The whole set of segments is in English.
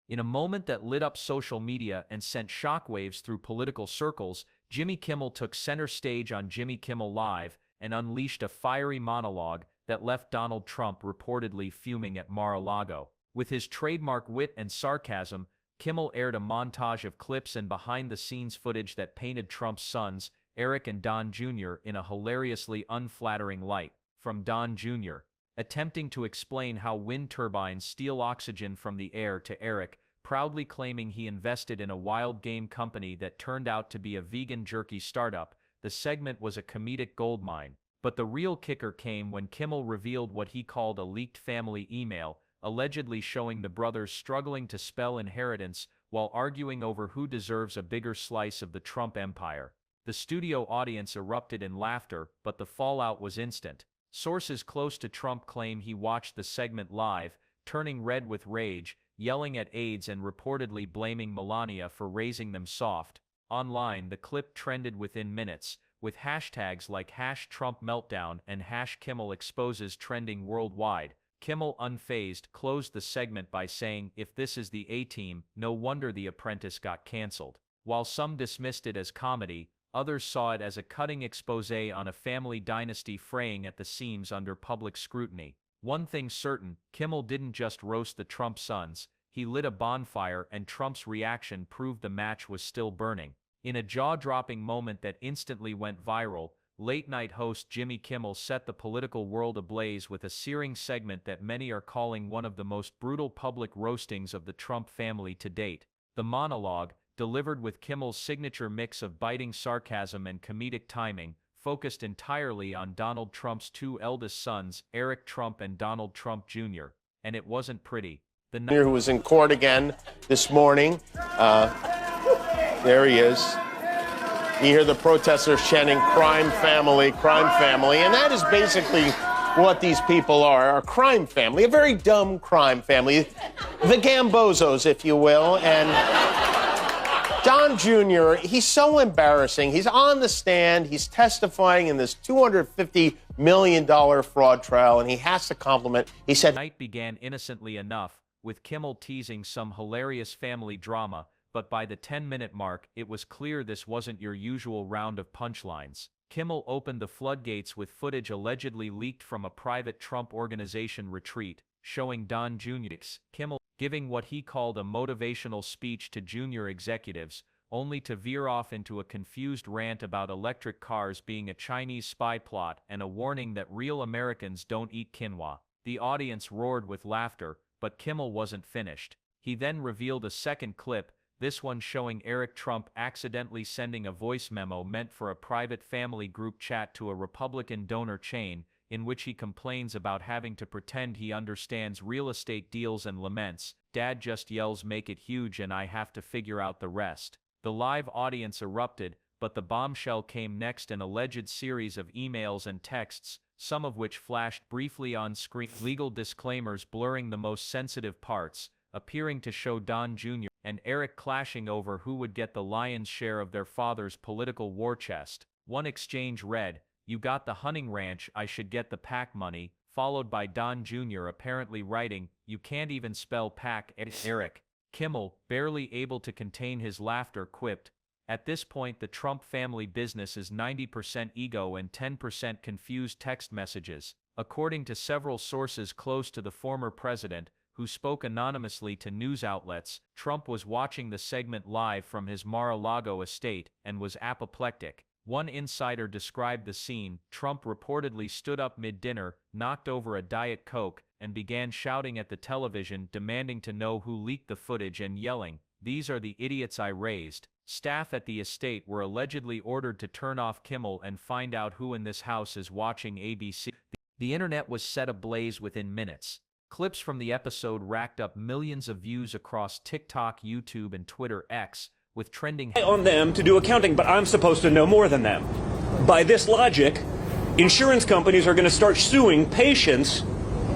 In a moment that lit up social media and sent shockwaves through political circles, Jimmy Kimmel took center stage on Jimmy Kimmel Live and unleashed a fiery monologue that left Donald Trump reportedly fuming at Mar-a-Lago. With his trademark wit and sarcasm, Kimmel aired a montage of clips and behind-the-scenes footage that painted Trump's sons, Eric and Don Jr., in a hilariously unflattering light. From Don Jr. attempting to explain how wind turbines steal oxygen from the air, to Eric proudly claiming he invested in a wild game company that turned out to be a vegan jerky startup, the segment was a comedic goldmine. But the real kicker came when Kimmel revealed what he called a leaked family email, allegedly showing the brothers struggling to spell inheritance while arguing over who deserves a bigger slice of the Trump empire. The studio audience erupted in laughter, but the fallout was instant. Sources close to Trump claim he watched the segment live, turning red with rage, yelling at aides and reportedly blaming Melania for raising them soft. Online, the clip trended within minutes, with hashtags like #TrumpMeltdown and #KimmelExposes trending worldwide. Kimmel, unfazed, closed the segment by saying, "If this is the A-Team, no wonder The Apprentice got canceled." While some dismissed it as comedy, others saw it as a cutting expose on a family dynasty fraying at the seams under public scrutiny. One thing certain, Kimmel didn't just roast the Trump sons, he lit a bonfire, and Trump's reaction proved the match was still burning. In a jaw-dropping moment that instantly went viral, late-night host Jimmy Kimmel set the political world ablaze with a searing segment that many are calling one of the most brutal public roastings of the Trump family to date. The monologue, delivered with Kimmel's signature mix of biting sarcasm and comedic timing, focused entirely on Donald Trump's two eldest sons, Eric Trump and Donald Trump Jr., and it wasn't pretty. Who was in court again this morning. There he is. You hear the protesters chanting, crime family, and that is basically what these people are, a crime family, a very dumb crime family, the Gambozos, if you will. And Don Jr., he's so embarrassing. He's on the stand, he's testifying in this $250 million fraud trial, and he has to compliment. He said, "The night began innocently enough, with Kimmel teasing some hilarious family drama, but by the 10-minute mark, it was clear this wasn't your usual round of punchlines." Kimmel opened the floodgates with footage allegedly leaked from a private Trump Organization retreat, showing Don Jr.'s Kimmel giving what he called a motivational speech to junior executives, only to veer off into a confused rant about electric cars being a Chinese spy plot and a warning that real Americans don't eat quinoa. The audience roared with laughter, but Kimmel wasn't finished. He then revealed a second clip, this one showing Eric Trump accidentally sending a voice memo meant for a private family group chat to a Republican donor chain, in which he complains about having to pretend he understands real estate deals and laments, "Dad just yells make it huge and I have to figure out the rest." The live audience erupted, but the bombshell came next, an alleged series of emails and texts, some of which flashed briefly on screen, legal disclaimers blurring the most sensitive parts, appearing to show Don Jr. and Eric clashing over who would get the lion's share of their father's political war chest. One exchange read, "You got the hunting ranch, I should get the PAC money," followed by Don Jr. apparently writing, "You can't even spell PAC." Eric Kimmel, barely able to contain his laughter, quipped, "At this point the Trump family business is 90% ego and 10% confused text messages." According to several sources close to the former president, who spoke anonymously to news outlets, Trump was watching the segment live from his Mar-a-Lago estate and was apoplectic. One insider described the scene. Trump reportedly stood up mid-dinner, knocked over a Diet Coke, and began shouting at the television, demanding to know who leaked the footage and yelling, "These are the idiots I raised." Staff at the estate were allegedly ordered to turn off Kimmel and find out who in this house is watching ABC. The internet was set ablaze within minutes. Clips from the episode racked up millions of views across TikTok, YouTube, and Twitter X, with trending on them to do accounting, but I'm supposed to know more than them. By this logic, insurance companies are going to start suing patients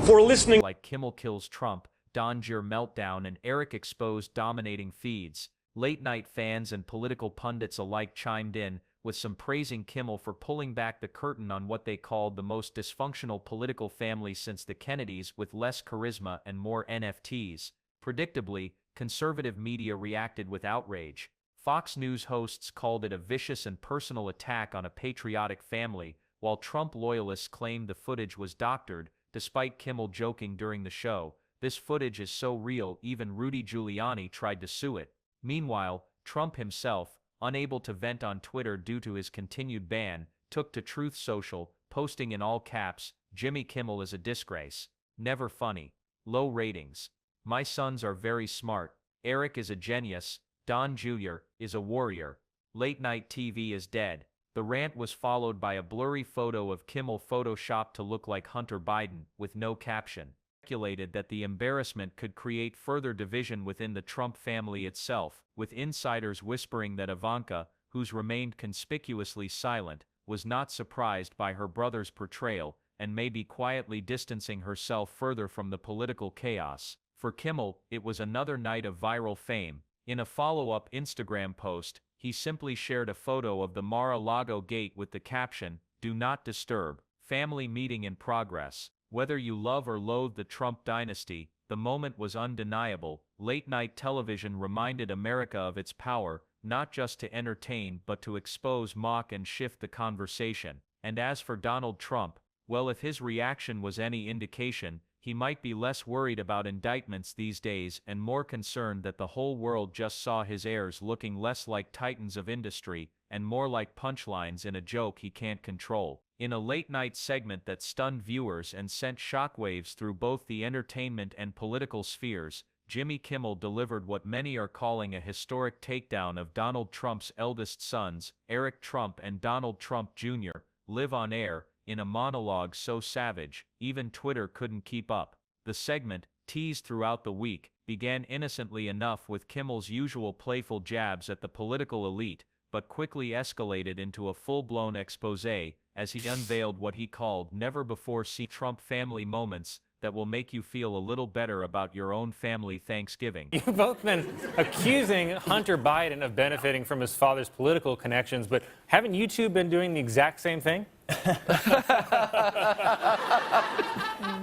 for listening like Kimmel Kills Trump, Don Jr. Meltdown, and Eric Exposed dominating feeds. Late-night fans and political pundits alike chimed in, with some praising Kimmel for pulling back the curtain on what they called the most dysfunctional political family since the Kennedys, with less charisma and more NFTs. Predictably, conservative media reacted with outrage. Fox News hosts called it a vicious and personal attack on a patriotic family, while Trump loyalists claimed the footage was doctored, despite Kimmel joking during the show, "This footage is so real even Rudy Giuliani tried to sue it." Meanwhile, Trump himself, unable to vent on Twitter due to his continued ban, took to Truth Social, posting in all caps, "Jimmy Kimmel is a disgrace. Never funny. Low ratings. My sons are very smart. Eric is a genius. Don Jr. is a warrior. Late night TV is dead." The rant was followed by a blurry photo of Kimmel photoshopped to look like Hunter Biden, with no caption. Speculated that the embarrassment could create further division within the Trump family itself, with insiders whispering that Ivanka, who's remained conspicuously silent, was not surprised by her brother's portrayal, and may be quietly distancing herself further from the political chaos. For Kimmel, it was another night of viral fame. In a follow-up Instagram post, he simply shared a photo of the Mar-a-Lago gate with the caption, "Do not disturb. Family meeting in progress." Whether you love or loathe the Trump dynasty, the moment was undeniable. Late-night television reminded America of its power, not just to entertain but to expose, mock, and shift the conversation. And as for Donald Trump, well, if his reaction was any indication, he might be less worried about indictments these days and more concerned that the whole world just saw his heirs looking less like titans of industry and more like punchlines in a joke he can't control. In a late-night segment that stunned viewers and sent shockwaves through both the entertainment and political spheres, Jimmy Kimmel delivered what many are calling a historic takedown of Donald Trump's eldest sons, Eric Trump and Donald Trump Jr., live on air, in a monologue so savage, even Twitter couldn't keep up. The segment, teased throughout the week, began innocently enough with Kimmel's usual playful jabs at the political elite, but quickly escalated into a full-blown exposé as he unveiled what he called never-before-seen Trump family moments that will make you feel a little better about your own family Thanksgiving. You've both been accusing Hunter Biden of benefiting from his father's political connections, but haven't you two been doing the exact same thing?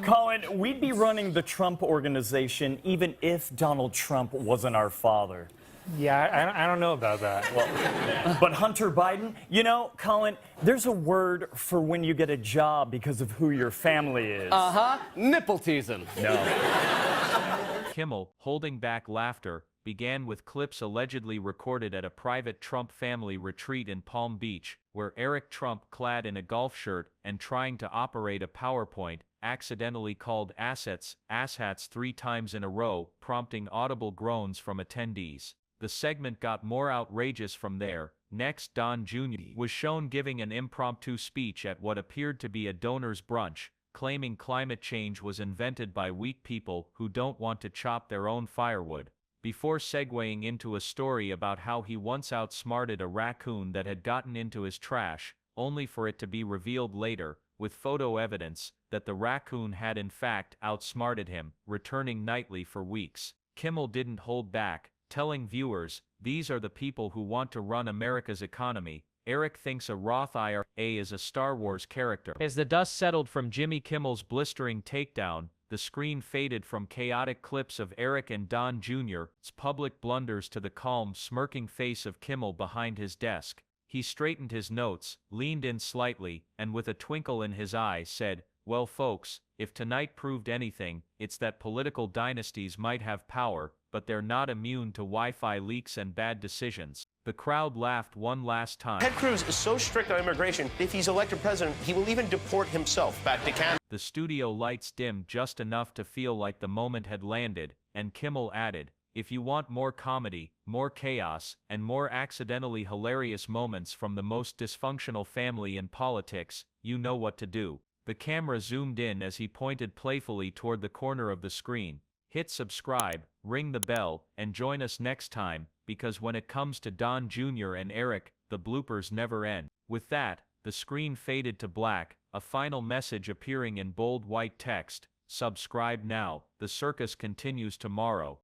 Colin, we'd be running the Trump organization even if Donald Trump wasn't our father. Yeah, I don't know about that. Well, but Hunter Biden, you know, Colin, there's a word for when you get a job because of who your family is. Nipple teasing. No. Kimmel, holding back laughter, began with clips allegedly recorded at a private Trump family retreat in Palm Beach, where Eric Trump, clad in a golf shirt and trying to operate a PowerPoint, accidentally called assets asshats 3 times in a row, prompting audible groans from attendees. The segment got more outrageous from there. Next, Don Jr. was shown giving an impromptu speech at what appeared to be a donor's brunch, claiming climate change was invented by weak people who don't want to chop their own firewood, before segueing into a story about how he once outsmarted a raccoon that had gotten into his trash, only for it to be revealed later, with photo evidence, that the raccoon had in fact outsmarted him, returning nightly for weeks. Kimmel didn't hold back, telling viewers, "These are the people who want to run America's economy." Eric thinks a Roth IRA is a Star Wars character. As the dust settled from Jimmy Kimmel's blistering takedown, the screen faded from chaotic clips of Eric and Don Jr.'s public blunders to the calm, smirking face of Kimmel behind his desk. He straightened his notes, leaned in slightly, and with a twinkle in his eye said, "Well folks, if tonight proved anything, it's that political dynasties might have power, but they're not immune to Wi-Fi leaks and bad decisions." The crowd laughed one last time. Ted Cruz is so strict on immigration, if he's elected president, he will even deport himself back to Canada. The studio lights dimmed just enough to feel like the moment had landed, and Kimmel added, "If you want more comedy, more chaos, and more accidentally hilarious moments from the most dysfunctional family in politics, you know what to do." The camera zoomed in as he pointed playfully toward the corner of the screen. Hit subscribe, ring the bell, and join us next time, because when it comes to Don Jr. and Eric, the bloopers never end. With that, the screen faded to black, a final message appearing in bold white text: "Subscribe now, the circus continues tomorrow."